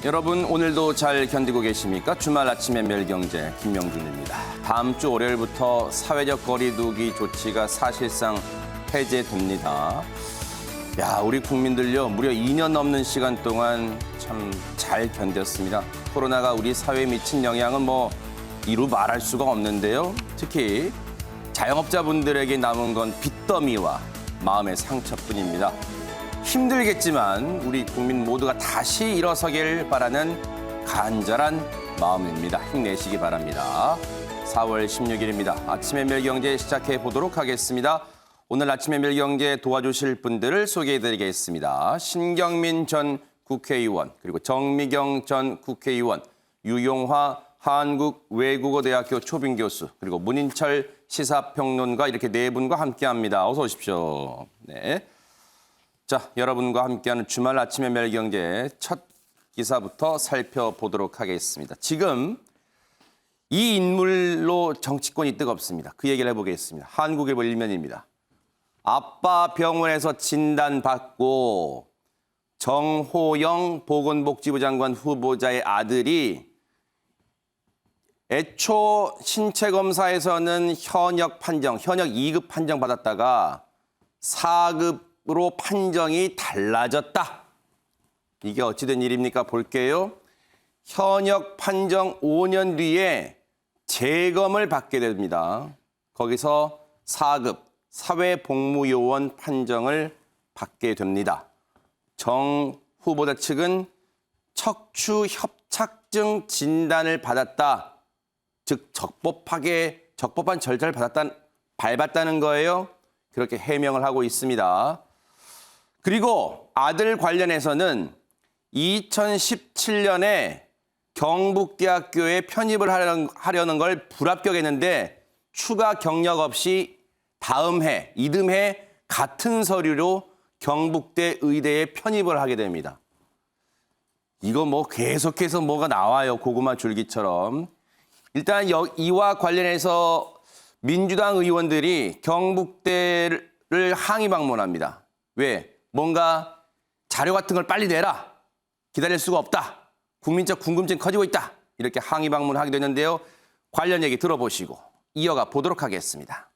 여러분 오늘도 잘 견디고 계십니까? 주말 아침의 멸경제 김명준입니다. 다음 주 월요일부터 사회적 거리두기 조치가 사실상 해제됩니다. 야, 우리 국민들요 무려 2년 넘는 시간 동안 참 잘 견뎠습니다. 코로나가 우리 사회에 미친 영향은 이루 말할 수가 없는데요. 특히 자영업자분들에게 남은 건 빚더미와 마음의 상처뿐입니다. 힘들겠지만 우리 국민 모두가 다시 일어서길 바라는 간절한 마음입니다. 힘내시기 바랍니다. 4월 16일입니다. 아침의 멸경제 시작해 보도록 하겠습니다. 오늘 아침의 멸경제 도와주실 분들을 소개해드리겠습니다. 신경민 전 국회의원, 그리고 정미경 전 국회의원, 유용화 한국외국어대학교 초빙 교수, 그리고 문인철 시사평론가 이렇게 네 분과 함께합니다. 어서 오십시오. 네. 자, 여러분과 함께하는 주말 아침의 멸경제 첫 기사부터 살펴보도록 하겠습니다. 지금 이 인물로 정치권이 뜨겁습니다. 그 얘기를 해보겠습니다. 한국일보 일면입니다. 아빠 병원에서 진단받고 정호영 보건복지부 장관 후보자의 아들이 애초 신체검사에서는 현역 2급 판정 받았다가 4급으로 판정이 달라졌다. 이게 어찌된 일입니까? 볼게요. 현역 판정 5년 뒤에 재검을 받게 됩니다. 거기서 4급 사회복무요원 판정을 받게 됩니다. 정 후보자 측은 척추협착증 진단을 받았다. 즉 적법한 절차를 밟았다는 거예요. 그렇게 해명을 하고 있습니다. 그리고 아들 관련해서는 2017년에 경북대학교에 편입을 하려는 걸 불합격했는데 추가 경력 없이 다음 해, 이듬해 같은 서류로 경북대 의대에 편입을 하게 됩니다. 이거 계속해서 뭐가 나와요. 고구마 줄기처럼. 일단 이와 관련해서 민주당 의원들이 경북대를 항의 방문합니다. 왜? 뭔가 자료 같은 걸 빨리 내라. 기다릴 수가 없다. 국민적 궁금증이 커지고 있다. 이렇게 항의 방문하게 됐는데요. 관련 얘기 들어보시고 이어가 보도록 하겠습니다.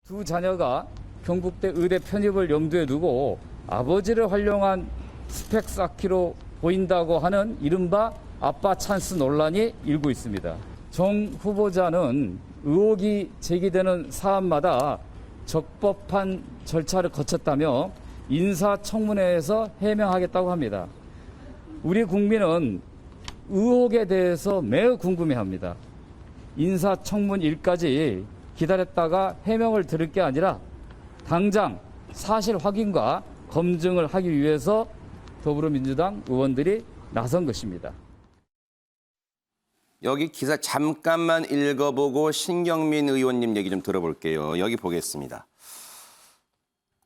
두 자녀가 경북대 의대 편입을 염두에 두고 아버지를 활용한 스펙 쌓기로 보인다고 하는 이른바 아빠 찬스 논란이 일고 있습니다. 정 후보자는 의혹이 제기되는 사안마다 적법한 절차를 거쳤다며 인사청문회에서 해명하겠다고 합니다. 우리 국민은 의혹에 대해서 매우 궁금해합니다. 인사청문일까지 기다렸다가 해명을 들을 게 아니라 당장 사실 확인과 검증을 하기 위해서 더불어민주당 의원들이 나선 것입니다. 여기 기사 잠깐만 읽어보고 신경민 의원님 얘기 좀 들어볼게요. 여기 보겠습니다.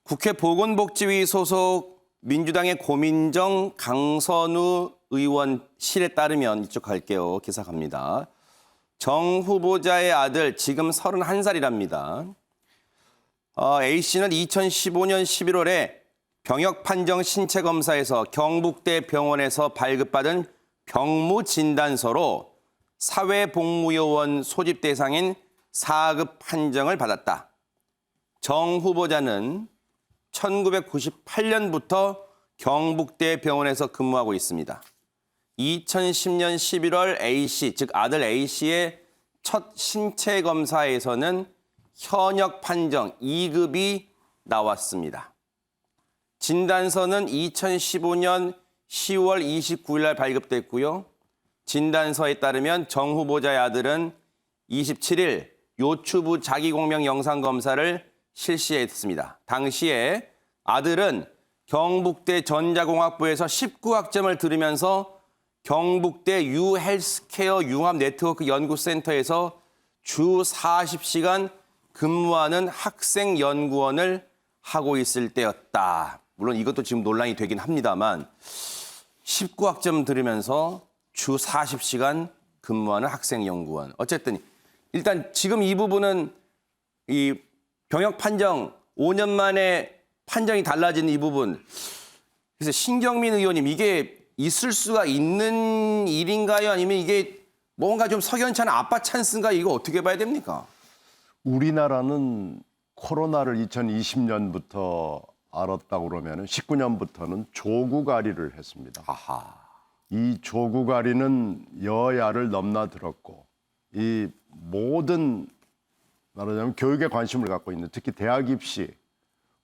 국회 보건복지위 소속 민주당의 고민정 강선우 의원실에 따르면 이쪽 갈게요. 기사 갑니다. 정 후보자의 아들 지금 31살이랍니다. A씨는 2015년 11월에 병역 판정 신체 검사에서 경북대 병원에서 발급받은 병무 진단서로 사회복무요원 소집 대상인 4급 판정을 받았다. 정 후보자는 1998년부터 경북대 병원에서 근무하고 있습니다. 2010년 11월 A씨, 즉 아들 A씨의 첫 신체 검사에서는 현역 판정 2급이 나왔습니다. 진단서는 2015년 10월 29일 날 발급됐고요. 진단서에 따르면 정 후보자의 아들은 27일 요추부 자기공명 영상검사를 실시했습니다. 당시에 아들은 경북대 전자공학부에서 19학점을 들으면서 경북대 유헬스케어 융합네트워크 연구센터에서 주 40시간 근무하는 학생연구원을 하고 있을 때였다. 물론 이것도 지금 논란이 되긴 합니다만 19학점 들으면서 주 40시간 근무하는 학생연구원. 어쨌든 일단 지금 이 부분은 이 병역 판정 5년 만에 판정이 달라진 이 부분. 그래서 신경민 의원님 이게 있을 수가 있는 일인가요? 아니면 이게 뭔가 좀 석연치 않은 아빠 찬스인가? 이거 어떻게 봐야 됩니까? 우리나라는 코로나를 2020년부터 알았다고 그러면 19년부터는 조국아리를 했습니다. 아하. 이 조국아리는 여야를 넘나들었고 이 모든 말하자면 교육에 관심을 갖고 있는 특히 대학 입시,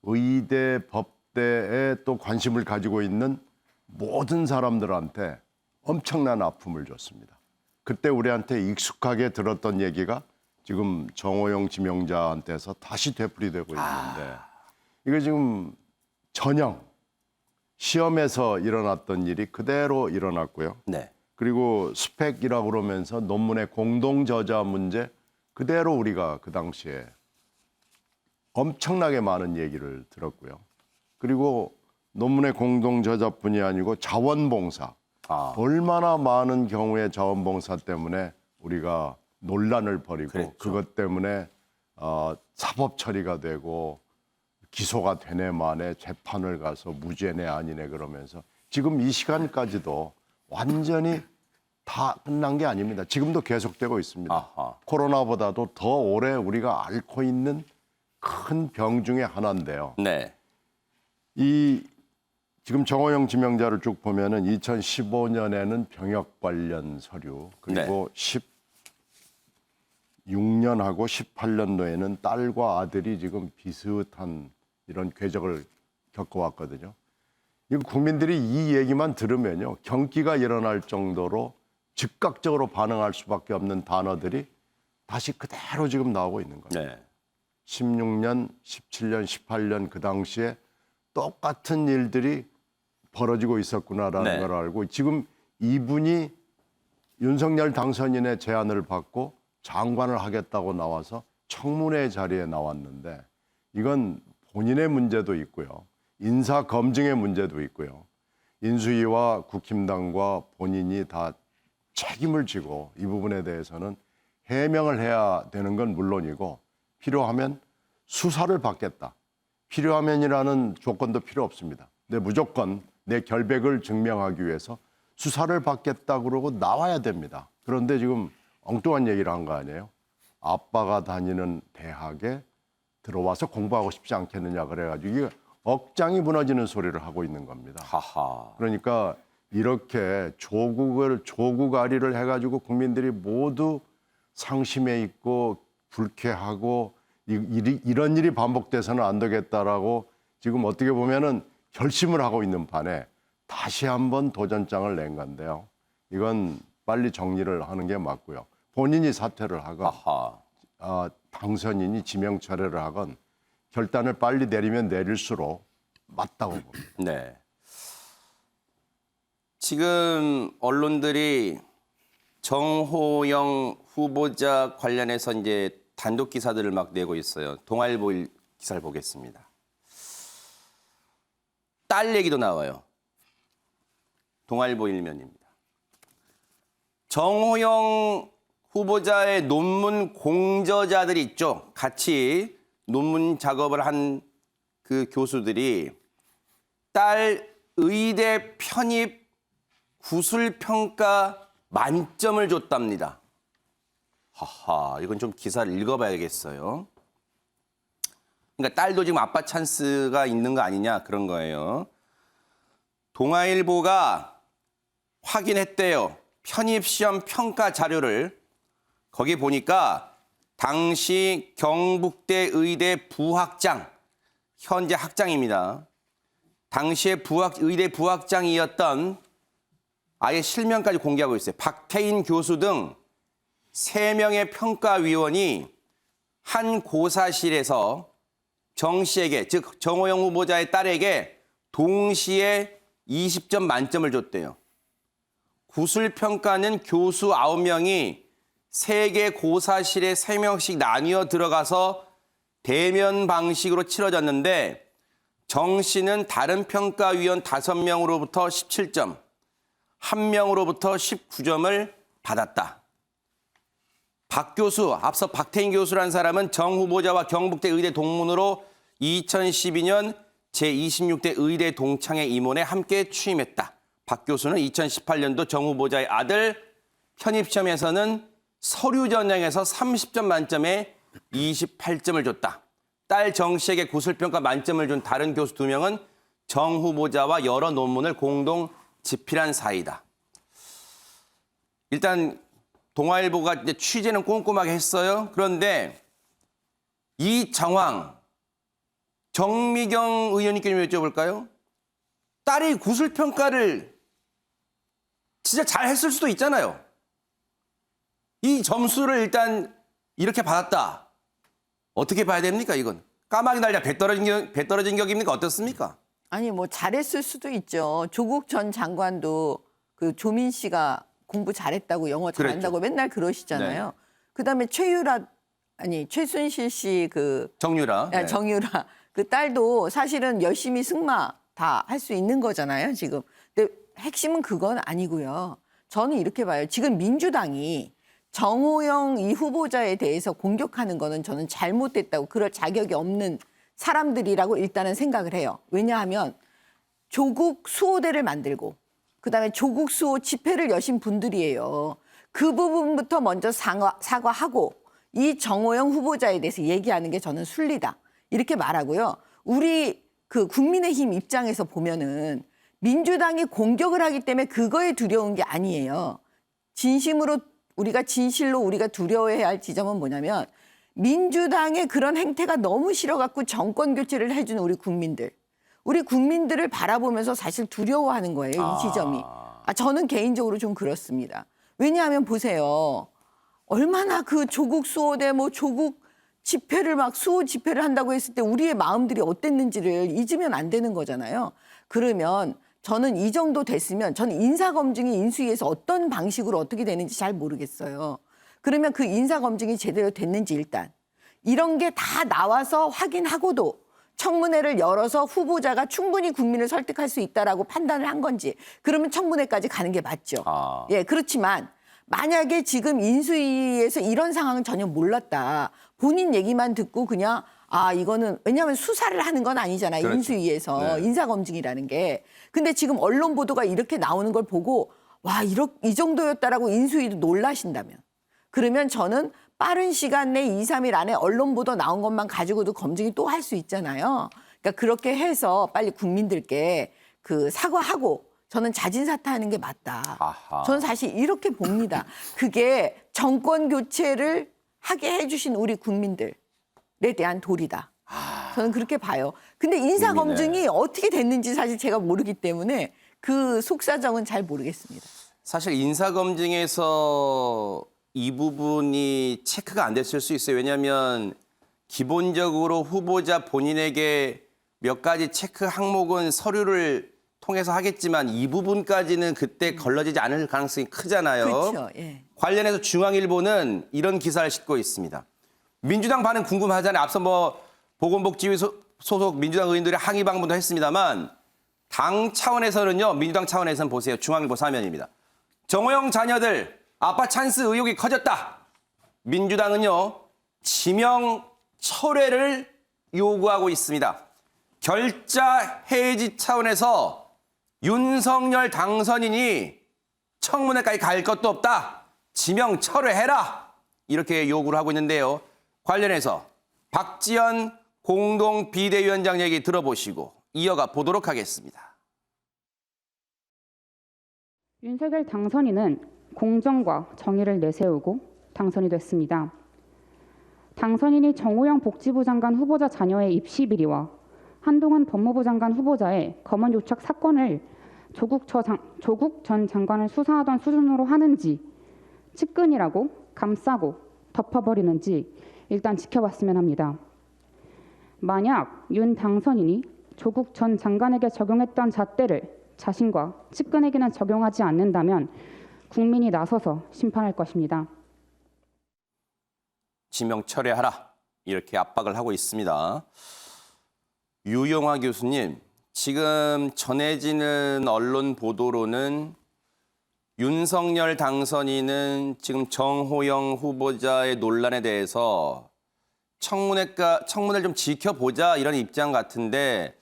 의대, 법대에 또 관심을 가지고 있는 모든 사람들한테 엄청난 아픔을 줬습니다. 그때 우리한테 익숙하게 들었던 얘기가 지금 정호영 지명자한테서 다시 되풀이되고 있는데 이거 지금 전형 시험에서 일어났던 일이 그대로 일어났고요. 네. 그리고 스펙이라고 그러면서 논문의 공동 저자 문제 그대로 우리가 그 당시에 엄청나게 많은 얘기를 들었고요. 그리고 논문의 공동 저자뿐이 아니고 자원봉사. 얼마나 많은 경우에 자원봉사 때문에 우리가 논란을 벌이고 그랬죠. 그것 때문에 사법 처리가 되고 기소가 되네 마네 재판을 가서 무죄네 아니네 그러면서 지금 이 시간까지도 완전히 다 끝난 게 아닙니다. 지금도 계속되고 있습니다. 아하. 코로나보다도 더 오래 우리가 앓고 있는 큰 병 중에 하나인데요. 네. 이 지금 정호영 지명자를 쭉 보면은 2015년에는 병역 관련 서류 그리고 16년하고 18년도에는 딸과 아들이 지금 비슷한 이런 궤적을 겪어왔거든요. 이거 국민들이 이 얘기만 들으면요 경기가 일어날 정도로 즉각적으로 반응할 수밖에 없는 단어들이 다시 그대로 지금 나오고 있는 거예요. 네. 16년, 17년, 18년 그 당시에 똑같은 일들이 벌어지고 있었구나라는 네. 걸 알고 지금 이분이 윤석열 당선인의 제안을 받고 장관을 하겠다고 나와서 청문회 자리에 나왔는데 이건 본인의 문제도 있고요. 인사 검증의 문제도 있고요. 인수위와 국힘당과 본인이 다 책임을 지고 이 부분에 대해서는 해명을 해야 되는 건 물론이고 필요하면 수사를 받겠다. 필요하면이라는 조건도 필요 없습니다. 근데 무조건 내 결백을 증명하기 위해서 수사를 받겠다 그러고 나와야 됩니다. 그런데 지금 엉뚱한 얘기를 한 거 아니에요? 아빠가 다니는 대학에 들어와서 공부하고 싶지 않겠느냐 그래가지고 이게 억장이 무너지는 소리를 하고 있는 겁니다. 하하. 그러니까 이렇게 조국아리를 해가지고 국민들이 모두 상심해 있고 불쾌하고 이런 일이 반복돼서는 안 되겠다라고 지금 어떻게 보면은 결심을 하고 있는 판에 다시 한번 도전장을 낸 건데요. 이건 빨리 정리를 하는 게 맞고요. 본인이 사퇴를 하건 아하. 당선인이 지명 철회를 하건 결단을 빨리 내리면 내릴수록 맞다고 봅니다. 네. 지금 언론들이 정호영 후보자 관련해서 이제 단독 기사들을 막 내고 있어요. 동아일보 기사를 보겠습니다. 딸 얘기도 나와요. 동아일보 일면입니다. 정호영 후보자의 논문 공저자들 있죠. 같이 논문 작업을 한 그 교수들이 딸 의대 편입 구술평가 만점을 줬답니다. 하하, 이건 좀 기사를 읽어봐야겠어요. 그러니까 딸도 지금 아빠 찬스가 있는 거 아니냐 그런 거예요. 동아일보가 확인했대요. 편입시험 평가 자료를. 거기 보니까 당시 경북대 의대 부학장, 현재 학장입니다. 당시에 의대 부학장이었던 아예 실명까지 공개하고 있어요. 박태인 교수 등 3명의 평가위원이 한 고사실에서 정 씨에게, 즉 정호영 후보자의 딸에게 동시에 20점 만점을 줬대요. 구술평가는 교수 9명이 3개 고사실에 3명씩 나뉘어 들어가서 대면 방식으로 치러졌는데 정 씨는 다른 평가위원 5명으로부터 17점, 1명으로부터 19점을 받았다. 박 교수, 앞서 박태인 교수라는 사람은 정 후보자와 경북대 의대 동문으로 2012년 제26대 의대 동창회 임원에 함께 취임했다. 박 교수는 2018년도 정 후보자의 아들 편입시험에서는 서류 전형에서 30점 만점에 28점을 줬다. 딸 정 씨에게 구술평가 만점을 준 다른 교수 2명은 정 후보자와 여러 논문을 공동 집필한 사이다. 일단 동아일보가 이제 취재는 꼼꼼하게 했어요. 그런데 이 정황, 정미경 의원님께 좀 여쭤볼까요? 딸이 구술평가를 진짜 잘 했을 수도 있잖아요. 이 점수를 일단 이렇게 받았다. 어떻게 봐야 됩니까, 이건? 까마귀 날자 배 떨어진 격입니까? 어떻습니까? 아니 뭐 잘했을 수도 있죠. 조국 전 장관도 그 조민 씨가 공부 잘했다고 영어 잘한다고 맨날 그러시잖아요. 네. 그다음에 최순실 씨 그 정유라. 네. 정유라 그 딸도 사실은 열심히 승마 다 할 수 있는 거잖아요, 지금. 근데 핵심은 그건 아니고요. 저는 이렇게 봐요. 지금 민주당이 정호영 이 후보자에 대해서 공격하는 거는 저는 잘못됐다고, 그럴 자격이 없는 사람들이라고 일단은 생각을 해요. 왜냐하면 조국 수호대를 만들고 그다음에 조국 수호 집회를 여신 분들이에요. 그 부분부터 먼저 사과하고 이 정호영 후보자에 대해서 얘기하는 게 저는 순리다. 이렇게 말하고요. 우리 그 국민의힘 입장에서 보면은 민주당이 공격을 하기 때문에 그거에 두려운 게 아니에요. 진실로 우리가 두려워해야 할 지점은 뭐냐면 민주당의 그런 행태가 너무 싫어갖고 정권 교체를 해주는 우리 국민들을 바라보면서 사실 두려워하는 거예요, 이 지점이. 저는 개인적으로 좀 그렇습니다. 왜냐하면 보세요. 얼마나 그 조국 수호대 조국 집회를 수호 집회를 한다고 했을 때 우리의 마음들이 어땠는지를 잊으면 안 되는 거잖아요. 그러면 저는 이 정도 됐으면 저는 인사검증이 인수위에서 어떤 방식으로 어떻게 되는지 잘 모르겠어요. 그러면 그 인사검증이 제대로 됐는지 일단 이런 게 다 나와서 확인하고도 청문회를 열어서 후보자가 충분히 국민을 설득할 수 있다라고 판단을 한 건지, 그러면 청문회까지 가는 게 맞죠. 예, 그렇지만 만약에 지금 인수위에서 이런 상황은 전혀 몰랐다. 본인 얘기만 듣고 그냥 이거는 왜냐하면 수사를 하는 건 아니잖아요. 그렇죠. 인수위에서 네. 인사검증이라는 게. 근데 지금 언론 보도가 이렇게 나오는 걸 보고 이 정도였다라고 인수위도 놀라신다면, 그러면 저는 빠른 시간 내 2, 3일 안에 언론 보도 나온 것만 가지고도 검증이 또 할 수 있잖아요. 그러니까 그렇게 해서 빨리 국민들께 그 사과하고 저는 자진사퇴하는 게 맞다. 아하. 저는 사실 이렇게 봅니다. 그게 정권 교체를 하게 해주신 우리 국민들에 대한 도리다. 저는 그렇게 봐요. 근데 인사검증이 어떻게 됐는지 사실 제가 모르기 때문에 그 속사정은 잘 모르겠습니다. 사실 인사검증에서 이 부분이 체크가 안 됐을 수 있어요. 왜냐하면 기본적으로 후보자 본인에게 몇 가지 체크 항목은 서류를 통해서 하겠지만 이 부분까지는 그때 걸러지지 않을 가능성이 크잖아요. 그렇죠. 예. 관련해서 중앙일보는 이런 기사를 싣고 있습니다. 민주당 반응 궁금하잖아요. 앞서 보건복지위 소속 민주당 의원들이 항의 방문도 했습니다만 당 차원에서는요. 민주당 차원에서는 보세요. 중앙일보 사면입니다. 정호영 자녀들 아빠 찬스 의혹이 커졌다. 민주당은요. 지명 철회를 요구하고 있습니다. 결자 해지 차원에서 윤석열 당선인이 청문회까지 갈 것도 없다. 지명 철회해라. 이렇게 요구를 하고 있는데요. 관련해서 박지원 공동 비대위원장 얘기 들어보시고 이어가 보도록 하겠습니다. 윤석열 당선인은 공정과 정의를 내세우고 당선이 됐습니다. 당선인이 정호영 복지부 장관 후보자 자녀의 입시 비리와 한동훈 법무부 장관 후보자의 검언 유착 사건을 조국 전 장관을 수사하던 수준으로 하는지, 측근이라고 감싸고 덮어버리는지 일단 지켜봤으면 합니다. 만약 윤 당선인이 조국 전 장관에게 적용했던 잣대를 자신과 측근에게는 적용하지 않는다면 국민이 나서서 심판할 것입니다. 지명 철회하라. 이렇게 압박을 하고 있습니다. 유영화 교수님, 지금 전해지는 언론 보도로는 윤석열 당선인은 지금 정호영 후보자의 논란에 대해서 청문회를 좀 지켜보자 이런 입장 같은데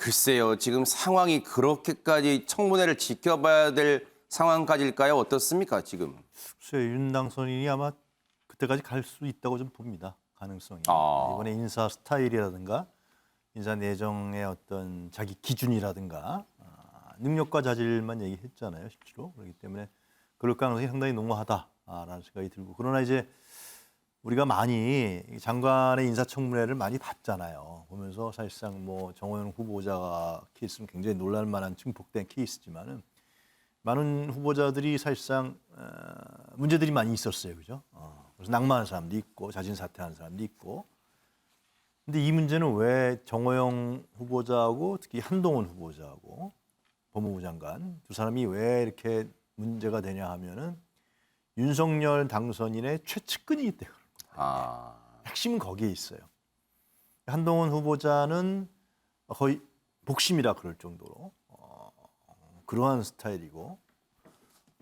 글쎄요, 지금 상황이 그렇게까지 청문회를 지켜봐야 될 상황까지일까요? 어떻습니까, 지금? 글쎄요, 윤 당선인이 아마 그때까지 갈 수 있다고 좀 봅니다. 가능성이. 이번에 인사 스타일이라든가 인사 내정의 어떤 자기 기준이라든가 능력과 자질만 얘기했잖아요, 실제로. 그렇기 때문에 그럴 가능성이 상당히 농후하다라는 생각이 들고. 그러나 이제 우리가 많이 장관의 인사청문회를 많이 봤잖아요. 보면서 사실상 뭐 정호영 후보자 케이스는 굉장히 놀랄 만한 증폭된 케이스지만은 많은 후보자들이 사실상 문제들이 많이 있었어요, 그죠? 그래서 낙마하는 사람도 있고 자진 사퇴하는 사람도 있고. 근데 이 문제는 왜 정호영 후보자하고 특히 한동훈 후보자하고 법무부 장관 두 사람이 왜 이렇게 문제가 되냐 하면은 윤석열 당선인의 최측근이기 때문에. 핵심은 거기에 있어요. 한동훈 후보자는 거의 복심이라 그럴 정도로 그러한 스타일이고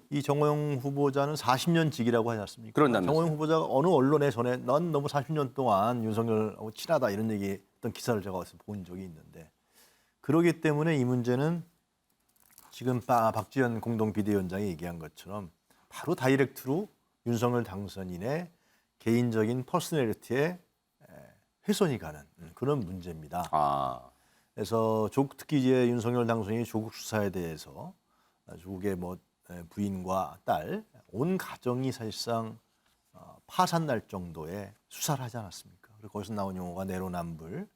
이 정호영 후보자는 40년 직이라고 하지 않습니까? 그런다면서요. 정호영 후보자가 어느 언론에 전에 넌 너무 40년 동안 윤석열하고 친하다 이런 얘기 어떤 기사를 제가 어디서 본 적이 있는데 그러기 때문에 이 문제는 지금 박지원 공동 비대위원장이 얘기한 것처럼 바로 다이렉트로 윤석열 당선인의 개인적인 퍼스널리티에 훼손이 가는 그런 문제입니다. 그래서 특히 이제 윤석열 당선인이 조국 수사에 대해서 조국의 뭐 부인과 딸 온 가정이 사실상 파산 날 정도의 수사를 하지 않았습니까? 그리고 거기서 나온 용어가 내로남불,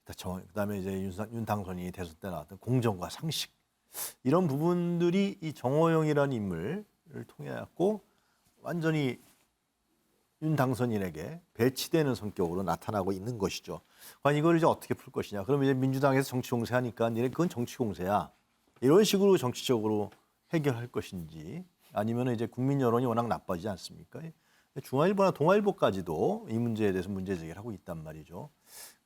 그다음에 이제 윤 당선인이 대선 때 나왔던 공정과 상식 이런 부분들이 이 정호영이라는 인물을 통해 갖고 완전히 윤 당선인에게 배치되는 성격으로 나타나고 있는 것이죠. 과연 이걸 이제 어떻게 풀 것이냐? 그럼 이제 민주당에서 정치 공세하니까 니네 그건 정치 공세야. 이런 식으로 정치적으로 해결할 것인지 아니면 이제 국민 여론이 워낙 나빠지지 않습니까? 중앙일보나 동아일보까지도 이 문제에 대해서 문제 제기를 하고 있단 말이죠.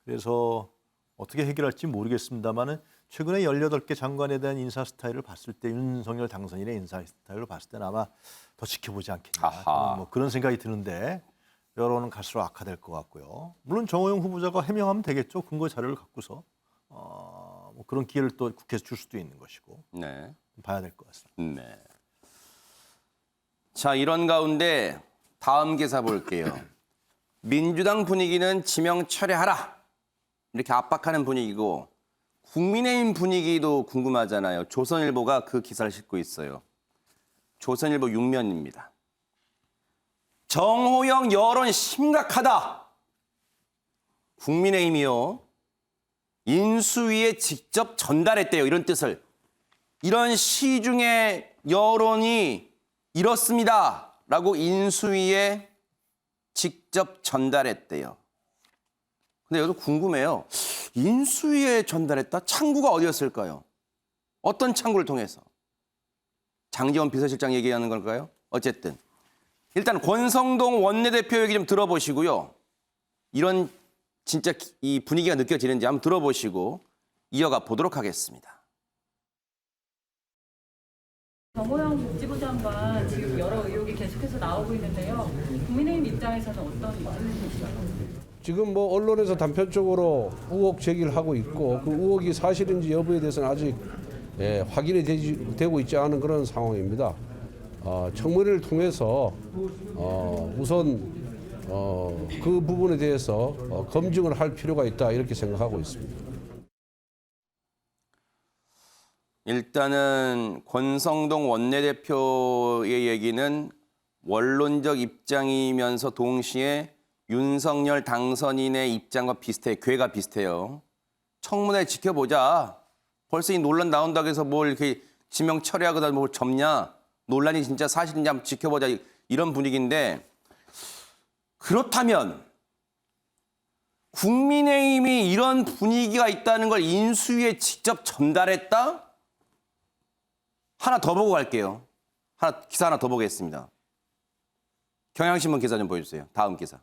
그래서 어떻게 해결할지 모르겠습니다만은 최근에 18개 장관에 대한 인사 스타일을 봤을 때 윤석열 당선인의 인사 스타일을 봤을 때는 아마 더 지켜보지 않겠나. 저는 뭐 그런 생각이 드는데 여론은 갈수록 악화될 것 같고요. 물론 정호영 후보자가 해명하면 되겠죠. 근거 자료를 갖고서 뭐 그런 기회를 또 국회에서 줄 수도 있는 것이고 네. 봐야 될 것 같습니다. 네. 자, 이런 가운데 다음 기사 볼게요. 민주당 분위기는 지명 철회하라. 이렇게 압박하는 분위기고 국민의힘 분위기도 궁금하잖아요. 조선일보가 그 기사를 싣고 있어요. 조선일보 6면입니다. 정호영 여론 심각하다. 국민의힘이요. 인수위에 직접 전달했대요. 이런 뜻을. 이런 시중의 여론이 이렇습니다. 라고 인수위에 직접 전달했대요. 근데 여기서 궁금해요. 인수위에 전달했다? 창구가 어디였을까요? 어떤 창구를 통해서? 장제원 비서실장 얘기하는 걸까요? 어쨌든. 일단 권성동 원내대표 얘기 좀 들어보시고요. 이런 진짜 이 분위기가 느껴지는지 한번 들어보시고 이어가 보도록 하겠습니다. 정호영 복지부 장관 지금 여러 의혹이 계속해서 나오고 있는데요. 국민의힘 입장에서는 어떤 입장이신가요? 지금 뭐 언론에서 단편적으로 의혹 제기를 하고 있고 그 의혹이 사실인지 여부에 대해서는 아직 확인이 되고 있지 않은 그런 상황입니다. 청문회를 통해서 우선 그 부분에 대해서 검증을 할 필요가 있다 이렇게 생각하고 있습니다. 일단은 권성동 원내대표의 얘기는 원론적 입장이면서 동시에 윤석열 당선인의 입장과 비슷해, 궤가 비슷해요. 청문회 지켜보자. 벌써 이 논란 나온다고 해서 뭘 이렇게 지명 철회하거나 뭘 접냐. 논란이 진짜 사실인지 한번 지켜보자. 이런 분위기인데 그렇다면 국민의힘이 이런 분위기가 있다는 걸 인수위에 직접 전달했다? 하나 더 보고 갈게요. 기사 하나 더 보겠습니다. 경향신문 기사 좀 보여주세요. 다음 기사.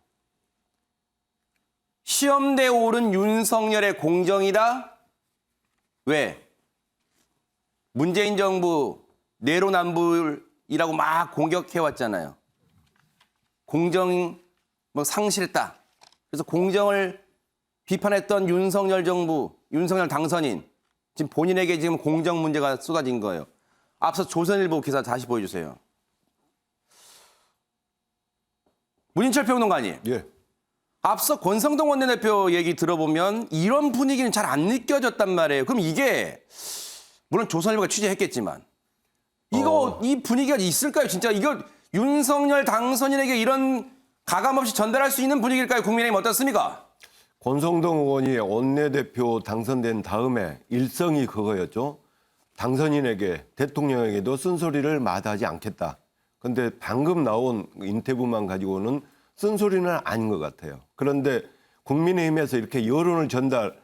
시험대에 오른 윤석열의 공정이다? 왜? 문재인 정부 내로남불이라고 막 공격해왔잖아요. 공정 뭐 상실했다. 그래서 공정을 비판했던 윤석열 정부, 윤석열 당선인 지금 본인에게 지금 공정 문제가 쏟아진 거예요. 앞서 조선일보 기사 다시 보여주세요. 문인철 평론가님. 예. 앞서 권성동 원내대표 얘기 들어보면 이런 분위기는 잘 안 느껴졌단 말이에요. 그럼 이게 물론 조선일보가 취재했겠지만 이 분위기가 있을까요? 진짜 이거 윤석열 당선인에게 이런 가감없이 전달할 수 있는 분위기일까요? 국민의힘 어떻습니까? 권성동 의원이 원내대표 당선된 다음에 일성이 그거였죠. 당선인에게 대통령에게도 쓴소리를 마다하지 않겠다. 근데 방금 나온 인터뷰만 가지고는 쓴소리는 아닌 것 같아요. 그런데 국민의힘에서 이렇게 여론을 전달,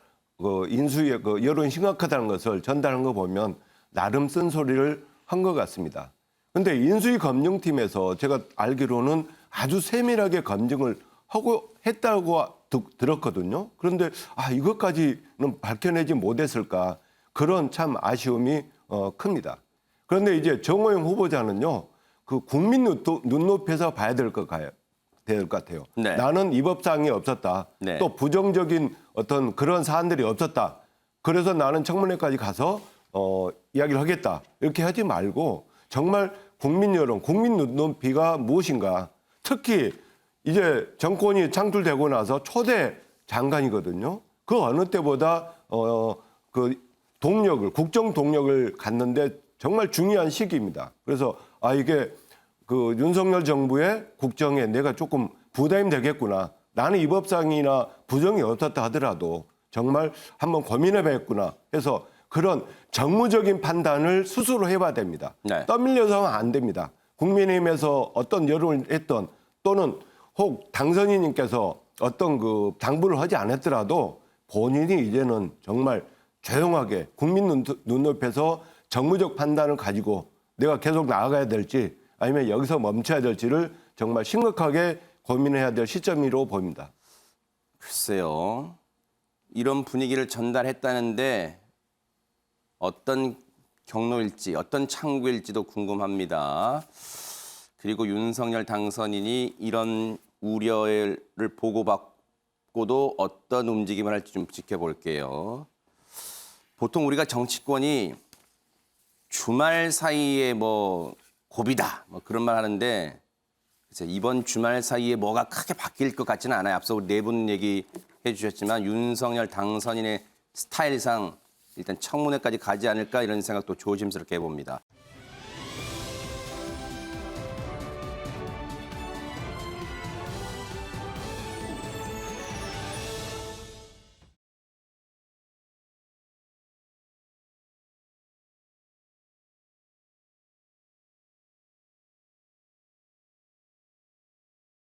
인수위의 여론이 심각하다는 것을 전달한 거 보면 나름 쓴소리를 한 것 같습니다. 근데 인수위 검증팀에서 제가 알기로는 아주 세밀하게 검증을 하고 했다고 들었거든요. 그런데 이것까지는 밝혀내지 못했을까 그런 참 아쉬움이 큽니다. 그런데 이제 정호영 후보자는요, 그 국민 눈높이에서 봐야 될 것 같아요. 네. 나는 이 법사항이 없었다. 네. 또 부정적인 어떤 그런 사안들이 없었다. 그래서 나는 청문회까지 가서 이야기를 하겠다. 이렇게 하지 말고 정말 국민 여론, 국민 눈높이가 무엇인가. 특히 이제 정권이 창출되고 나서 초대 장관이거든요. 그 어느 때보다 그 동력을, 국정 동력을 갖는데 정말 중요한 시기입니다. 그래서 이게 그 윤석열 정부의 국정에 내가 조금 부담이 되겠구나. 나는 이 법상이나 부정이 없었다 하더라도 정말 한번 고민해봐야겠구나 해서 그런 정무적인 판단을 스스로 해봐야 됩니다. 네. 떠밀려서는 안 됩니다. 국민의힘에서 어떤 여론을 했던 또는 혹 당선인님께서 어떤 그 당부를 하지 않았더라도 본인이 이제는 정말 조용하게 국민 눈높이에서 정무적 판단을 가지고 내가 계속 나아가야 될지 아니면 여기서 멈춰야 될지를 정말 심각하게 고민해야 될 시점이라고 봅니다. 글쎄요. 이런 분위기를 전달했다는데 어떤 경로일지 어떤 창구일지도 궁금합니다. 그리고 윤석열 당선인이 이런 우려를 보고받고도 어떤 움직임을 할지 좀 지켜볼게요. 보통 우리가 정치권이 주말 사이에 고비다 그런 말 하는데 이번 주말 사이에 뭐가 크게 바뀔 것 같지는 않아요. 앞서 우리 네 분 얘기해 주셨지만 윤석열 당선인의 스타일상 일단 청문회까지 가지 않을까 이런 생각도 조심스럽게 해봅니다.